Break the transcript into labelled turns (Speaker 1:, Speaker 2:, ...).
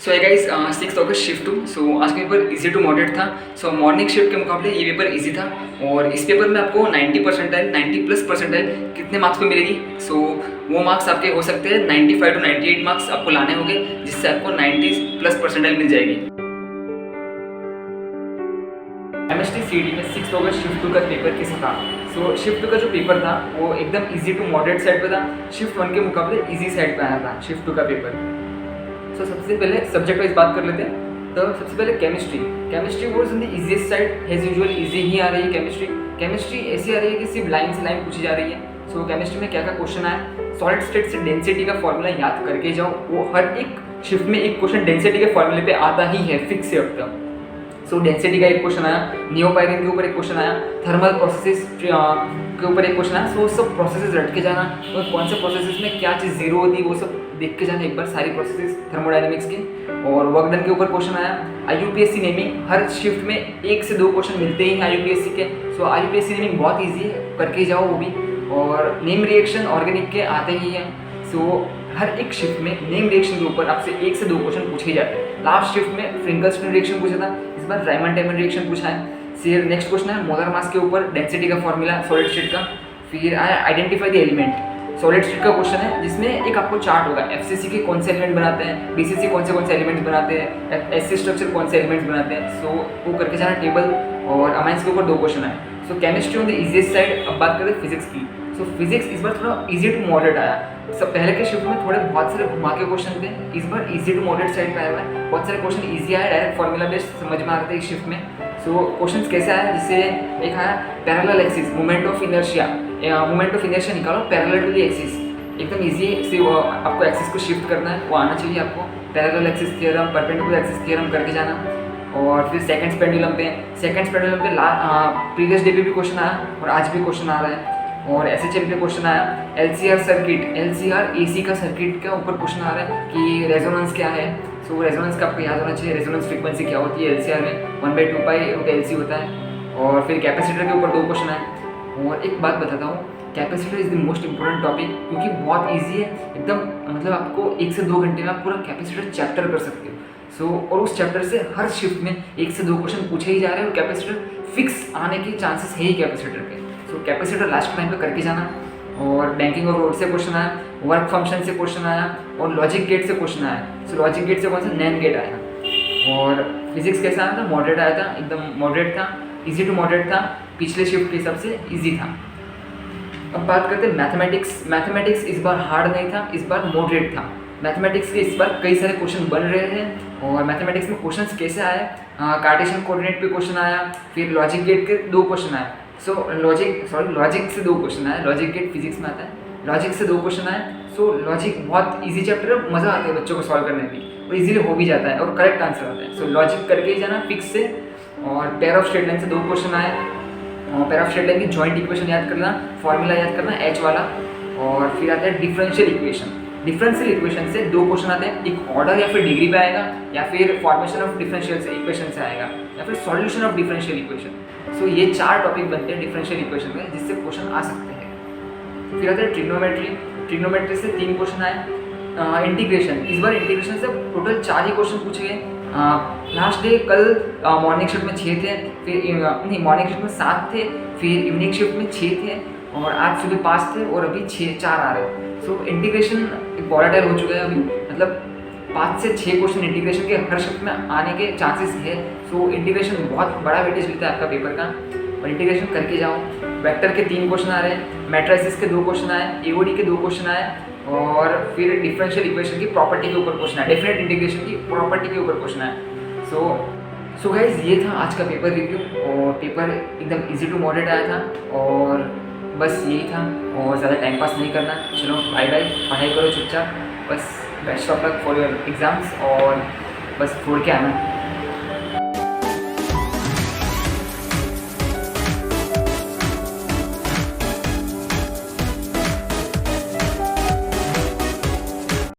Speaker 1: सो है guys 6 August shift to. सो आज का पेपर इजी टू मॉडरेट था। सो मॉर्निंग शिफ्ट के मुकाबले ये पेपर इजी था और इस पेपर में आपको 90+ परसेंटाइल कितने मार्क्स पे मिलेगी। सो वो मार्क्स आपके हो सकते हैं 95 to 98 मार्क्स आपको लाने होंगे, जिससे आपको 90+ परसेंटाइल मिल जाएगी। केमिस्ट्री सीडी में 6 अगस्त शिफ्ट टू का पेपर कैसा था। सो शिफ्ट टू का जो पेपर था वो एकदम इजी टू मॉडरेट साइड पे था। शिफ्ट वन के मुकाबले इजी साइड पे आया था शिफ्ट टू का पेपर। सो सबसे पहले सब्जेक्ट वाइज बात कर लेते हैं। तो सबसे पहले केमिस्ट्री वो in the easiest side as usual easy ही आ रही है। केमिस्ट्री ऐसी आ रही है कि सिर्फ लाइन से लाइन पूछी जा रही है। सो केमिस्ट्री में क्या क्या क्वेश्चन आया, सॉलिड स्टेट से डेंसिटी का फॉर्मूला याद करके जाओ। वो हर एक शिफ्ट में एक क्वेश्चन डेंसिटी के फॉर्मूले पे आता ही है, फिक्स है अब तक। सो डेंसिटी का एक क्वेश्चन आया, नियोपायरिन के ऊपर एक क्वेश्चन आया, थर्मल प्रोसेसेस के ऊपर एक क्वेश्चन आया। सो सब प्रोसेसेस रट के जाना और कौन से प्रोसेसेस में क्या चीज़ जीरो होती है वो सब देख के जाना एक बार, सारी प्रोसेसेस थर्मोडायनेमिक्स की। और वर्क डन के ऊपर क्वेश्चन आया। IUPAC नेमिंग, हर शिफ्ट में 1 से 2 क्वेश्चन मिलते ही हैं IUPAC के। सो IUPAC नेमिंग बहुत ईजी है, करके जाओ वो भी। और नेम रिएक्शन ऑर्गेनिक के आते ही हैं। सो हर एक शिफ्ट में नेम रिएक्शन के ऊपर आपसे 1 से 2 क्वेश्चन पूछे जाते हैं। लास्ट शिफ्ट में फ्रिंकल-स्टोन रिएक्शन पूछा था, इस बार रायमंड-टाइमन रिएक्शन पूछा है। फिर नेक्स्ट क्वेश्चन है मोलर मास के ऊपर डेंसिटी का फॉर्मूला सॉलिड स्टेट का। फिर आया identify the element, solid state का क्वेश्चन है जिसमें एक आपको चार्ट होगा, FCC के कौन से एलिमेंट बनाते हैं, BCC कौन से एलिमेंट्स बनाते हैं, SC स्ट्रक्चर कौन से एलिमेंट्स बनाते हैं। सो वो करके जाना टेबल। और अमाइंस के ऊपर 2 क्वेश्चन आए। So chemistry on the easiest side. अब बात करें फिजिक्स की। सो फिजिक्स इस बार थोड़ा इजी टू मॉडरेट आया। सब पहले के शिफ्ट में थोड़े बहुत सारे घुमा के क्वेश्चन थे, इस बार इजी टू मॉडरेट साइड पे आया हुआ है। बहुत सारे क्वेश्चन इजी आया, डायरेक्ट फॉर्मूला बेस्ड समझ में आ रहे थे इस शिफ्ट में। सो क्वेश्चन कैसे आया, जिससे एक आया parallel axis, moment of inertia निकालो पैरेलल टू द एक्सिस। एकदम ईजी से आपको एक्सिस को शिफ्ट करना है, वो आना चाहिए आपको। Parallel axis theorem, perpendicular axis theorem करके जाना। और फिर सेकंड्स पेंडुलम पे प्रीवियस डे पे भी क्वेश्चन आया और आज भी क्वेश्चन आ रहा है। और SHL पे क्वेश्चन आया। LCR AC का सर्किट के ऊपर क्वेश्चन आ रहा है कि रेजोनेंस क्या है। सो रेजोनेंस का आपको याद होना चाहिए, रेजोनेंस फ्रीक्वेंसी क्या होती है LCR में, 1/2 पाई LC होता है। और फिर कैपेसिटर के ऊपर 2 क्वेश्चन आए। और एक बात बताता हूँ, capacitor is the most important topic, क्योंकि बहुत ईजी है एकदम। मतलब आपको 1 से 2 घंटे में आप पूरा कैपेसिटर चैप्टर कर सकते हो। सो और उस चैप्टर से हर शिफ्ट में 1 से 2 क्वेश्चन पूछे ही जा रहे हैं और कैपेसिटर फिक्स आने के चांसेस है ही कैपेसिटर के। सो कैपेसिटर लास्ट टाइम पे करके जाना। और बैंकिंग और रोड से क्वेश्चन आया, वर्क फंक्शन से क्वेश्चन आया और लॉजिक गेट से क्वेश्चन आया। सो लॉजिक गेट से कौन सा, नैंड गेट आया। और फिजिक्स कैसा आया था, मॉडरेट आया था, एकदम मॉडरेट था, इजी टू मॉडरेट था, पिछले शिफ्ट के हिसाब से इजी था। अब बात करते हैं मैथमेटिक्स इस बार हार्ड नहीं था, इस बार मॉडरेट था। मैथमेटिक्स के इस बार कई सारे क्वेश्चन बन रहे हैं। और मैथमेटिक्स में क्वेश्चंस कैसे आए, कार्टेशियन कोऑर्डिनेट पे क्वेश्चन आया, फिर लॉजिक गेट के 2 क्वेश्चन आए। सो लॉजिक से 2 क्वेश्चन आए, लॉजिक गेट फिजिक्स में आता है, लॉजिक से 2 क्वेश्चन आए। सो लॉजिक बहुत इजी चैप्टर है, मज़ा आता है बच्चों को सॉल्व करने में और इजीली हो भी जाता है और करेक्ट आंसर आता है। सो लॉजिक करके ही जाना फिक्स से। और पेयर ऑफ स्ट्रेट लाइन से 2 क्वेश्चन आए। पेयर ऑफ स्ट्रेट लाइन की जॉइंट इक्वेशन याद करना, फॉर्मूला याद करना H वाला। और फिर आता है डिफरेंशियल इक्वेशन से 2 क्वेश्चन आते हैं, एक ऑर्डर या फिर डिग्री पे आएगा, या फिर फॉर्मेशन ऑफ डिफरेंशियल इक्वेशन से आएगा, या फिर सॉल्यूशन ऑफ डिफरेंशियल इक्वेशन। सो ये 4 टॉपिक बनते हैं डिफरेंशियल इक्वेशन में, जिससे क्वेश्चन आ सकते हैं। फिर आता है ट्रिग्नोमेट्री से 3 क्वेश्चन आए। इंटीग्रेशन, इस बार इंटीग्रेशन से टोटल 4 ही क्वेश्चन पूछे गए। लास्ट डे कल मॉर्निंग शिफ्ट में 6 थे, फिर मॉर्निंग शिफ्ट में 7 थे, फिर इवनिंग शिफ्ट में 6 थे, और आज सुबह 5 थे और अभी 4 आ रहे हैं। सो इंटीग्रेशन वॉलेटाइल हो चुका है अभी, मतलब 5 से 6 क्वेश्चन इंटीग्रेशन के हर शिफ्ट में आने के चांसेस है। सो इंटीग्रेशन बहुत बड़ा वेटेज लेता है आपका पेपर का, और इंटीग्रेशन करके जाओ। वेक्टर के 3 क्वेश्चन आ रहे हैं, मैट्रिसेस के 2 क्वेश्चन आए, AOD के 2 क्वेश्चन आए, और फिर डिफरेंशियल इक्वेशन की प्रॉपर्टी के ऊपर क्वेश्चन आए, डेफिनेट इंटीग्रेशन की प्रॉपर्टी के ऊपर क्वेश्चन आए। सो गाइज ये था आज का पेपर रिव्यू, और पेपर एकदम इजी टू मॉडरेट आया था, और बस यही था। और ज़्यादा टाइम पास नहीं करना, चलो बाय बाय, पढ़ाई करो चुपचाप, बस best of luck for your exams, और बस फोड़ के आना।